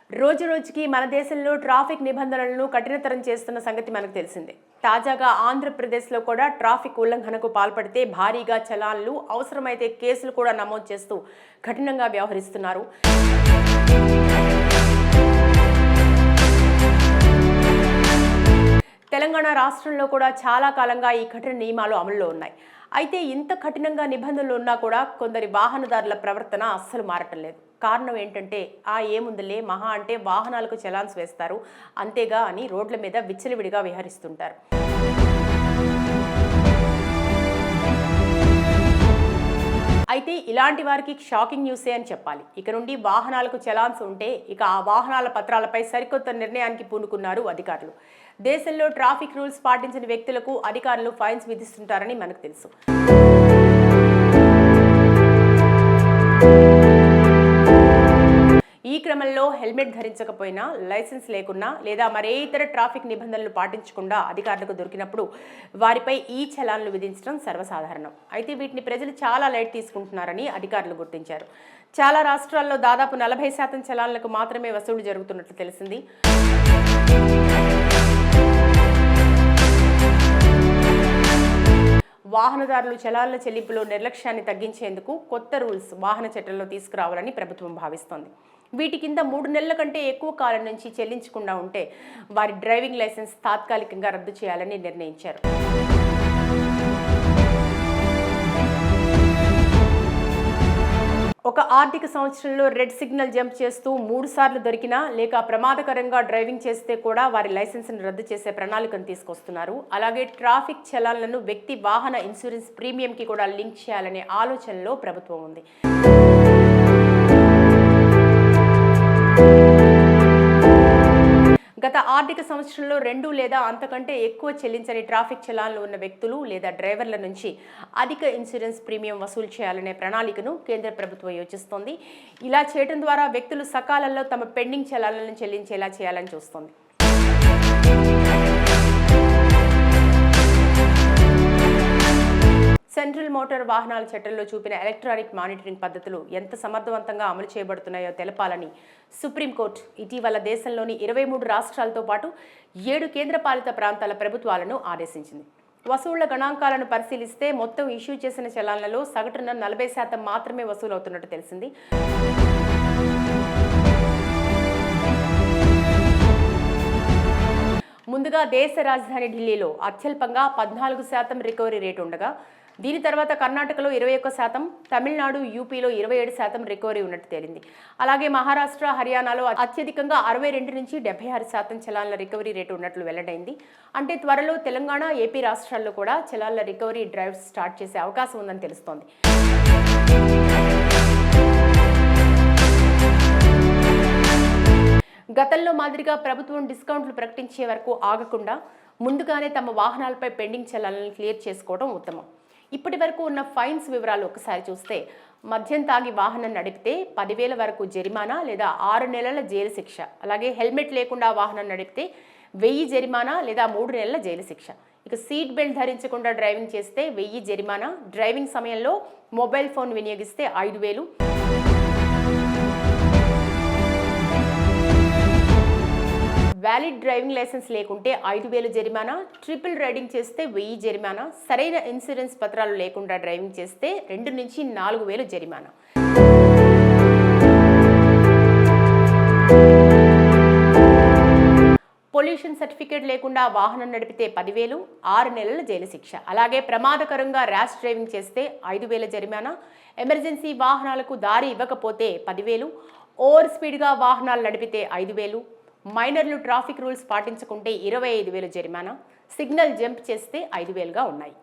రోజురోజుకి మన దేశంలో ట్రాఫిక్ నిబంధనలను కఠినతరం చేస్తున్న సంగతి మనకు తెలిసిందే. తాజాగా ఆంధ్రప్రదేశ్లో కూడా ట్రాఫిక్ ఉల్లంఘనకు పాల్పడితే భారీగా చలాన్లు, అవసరమైతే కేసులు కూడా నమోదు చేస్తూ కఠినంగా వ్యవహరిస్తున్నారు. తెలంగాణ రాష్ట్రంలో కూడా చాలా కాలంగా ఈ కఠిన నియమాలు అమల్లో ఉన్నాయి. అయితే ఇంత కఠినంగా నిబంధనలు ఉన్నా కూడా కొందరి వాహనదారుల ప్రవర్తన అస్సలు మారటం లేదు. కారణం ఏంటంటే ఏముందులే మహా అంటే వాహనాలకు చలాన్స్ వేస్తారు అంతేగా అని రోడ్ల మీద విచ్చలవిడిగా విహరిస్తుంటారు. అయితే ఇలాంటి వారికి షాకింగ్ న్యూసే అని చెప్పాలి. ఇక నుండి వాహనాలకు చలాన్స్ ఉంటే ఇక ఆ వాహనాల పత్రాలపై సరికొత్త నిర్ణయానికి పూనుకున్నారు అధికారులు. దేశంలో ట్రాఫిక్ రూల్స్ పాటించిన వ్యక్తులకు అధికారులు ఫైన్స్ విధిస్తుంటారని మనకు తెలుసు. ఈ క్రమంలో హెల్మెట్ ధరించకపోయినా, లైసెన్స్ లేకున్నా లేదా మరే ఇతర ట్రాఫిక్ నిబంధనలు పాటించకుండా అధికారులకు దొరికినప్పుడు వారిపై ఈ చలాన్లు విధించడం సర్వసాధారణం. అయితే వీటిని ప్రజలు చాలా లైట్ తీసుకుంటున్నారని అధికారులు గుర్తించారు. చాలా రాష్ట్రాల్లో దాదాపు 40% చలాన్లకు మాత్రమే వసూలు జరుగుతున్నట్లు తెలిసింది. వాహనదారులు చలాన్ల చెల్లింపులో నిర్లక్ష్యాన్ని తగ్గించేందుకు కొత్త రూల్స్ వాహన చట్టంలో తీసుకురావాలని ప్రభుత్వం భావిస్తోంది. వీటి కింద 3 నెలల కంటే ఎక్కువ కాలం నుంచి చెల్లించకుండా ఉంటే వారి డ్రైవింగ్ లైసెన్స్ తాత్కాలికంగా రద్దు చేయాలని నిర్ణయించారు. ఒక ఆర్థిక సంవత్సరంలో రెడ్ సిగ్నల్ జంప్ చేస్తూ 3 సార్లు దొరికినా లేక ప్రమాదకరంగా డ్రైవింగ్ చేస్తే కూడా వారి లైసెన్స్ను రద్దు చేసే ప్రణాళికను తీసుకొస్తున్నారు. అలాగే ట్రాఫిక్ చలాన్లను వ్యక్తి వాహన ఇన్సూరెన్స్ ప్రీమియంకి కూడా లింక్ చేయాలనే ఆలోచనలో ప్రభుత్వం ఉంది. గత ఆర్థిక సంవత్సరంలో 2 లేదా అంతకంటే ఎక్కువ చెల్లించని ట్రాఫిక్ చలాన్లు ఉన్న వ్యక్తులు లేదా డ్రైవర్ల నుంచి అధిక ఇన్సూరెన్స్ ప్రీమియం వసూలు చేయాలనే ప్రణాళికను కేంద్ర ప్రభుత్వం యోచిస్తోంది. ఇలా చేయడం ద్వారా వ్యక్తులు సకాలంలో తమ పెండింగ్ చలాన్లను చెల్లించేలా చేయాలని చూస్తోంది. సెంట్రల్ మోటార్ వాహనాల చట్టంలో చూపిన ఎలక్ట్రానిక్ మానిటరింగ్ పద్ధతులు ఎంత సమర్థవంతంగా అమలు చేయబడుతున్నాయో తెలపాలని సుప్రీంకోర్టు ఇటీవల దేశంలోని 23 రాష్ట్రాలతో పాటు 7 కేంద్రపాలిత ప్రాంతాల ప్రభుత్వాలను ఆదేశించింది. వసూళ్ల గణాంకాలను పరిశీలిస్తే మొత్తం ఇష్యూ చేసిన చలాన్లలో సగటున 40% మాత్రమే వసూలవుతున్నట్టు తెలిసింది. ముందుగా దేశ రాజధాని ఢిల్లీలో అత్యల్పంగా 14% రికవరీ రేటు ఉండగా దీని తర్వాత కర్ణాటకలో 21%, తమిళనాడు, యూపీలో 27% రికవరీ ఉన్నట్టు తేలింది. అలాగే మహారాష్ట్ర, హర్యానాలో అత్యధికంగా 62 నుంచి 76% చలాన్ల రికవరీ రేటు ఉన్నట్లు వెల్లడైంది. అంటే త్వరలో తెలంగాణ, ఏపీ రాష్ట్రాల్లో కూడా చలాన్ల రికవరీ డ్రైవ్స్ స్టార్ట్ చేసే అవకాశం ఉందని తెలుస్తోంది. గతంలో మాదిరిగా ప్రభుత్వం డిస్కౌంట్లు ప్రకటించే వరకు ఆగకుండా ముందుగానే తమ వాహనాలపై పెండింగ్ చలాన్లను క్లియర్ చేసుకోవడం ఉత్తమం. ఇప్పటి వరకు ఉన్న ఫైన్స్ వివరాలు ఒకసారి చూస్తే మద్యం తాగి వాహనం నడిపితే 10,000 వరకు జరిమానా లేదా 6 నెలల జైలు శిక్ష. అలాగే హెల్మెట్ లేకుండా వాహనం నడిపితే 1000 జరిమానా లేదా 3 నెలల జైలు శిక్ష. ఇక సీట్ బెల్ట్ ధరించకుండా డ్రైవింగ్ చేస్తే 1000 జరిమానా, డ్రైవింగ్ సమయంలో మొబైల్ ఫోన్ వినియోగిస్తే 5,000, వ్యాలిడ్ డ్రైవింగ్ లైసెన్స్ లేకుంటే 5,000 జరిమానా, ట్రిపుల్ రైడింగ్ చేస్తే 1000 జరిమానా, సరైన ఇన్సూరెన్స్ పత్రాలు లేకుండా డ్రైవింగ్ చేస్తే 2 నుంచి 4,000 జరిమానా. పొల్యూషన్ సర్టిఫికేట్ లేకుండా వాహనం నడిపితే 10,000, 6 నెలల జైలు శిక్ష. అలాగే ప్రమాదకరంగా ర్యాష్ డ్రైవింగ్ చేస్తే 5,000 జరిమానా, ఎమర్జెన్సీ వాహనాలకు దారి ఇవ్వకపోతే 10,000, ఓవర్ స్పీడ్గా వాహనాలు నడిపితే 5,000, మైనర్లు ట్రాఫిక్ రూల్స్ పాటించకుంటే 25,000 జరిమానా, సిగ్నల్ జంప్ చేస్తే 5,000గా ఉన్నాయి.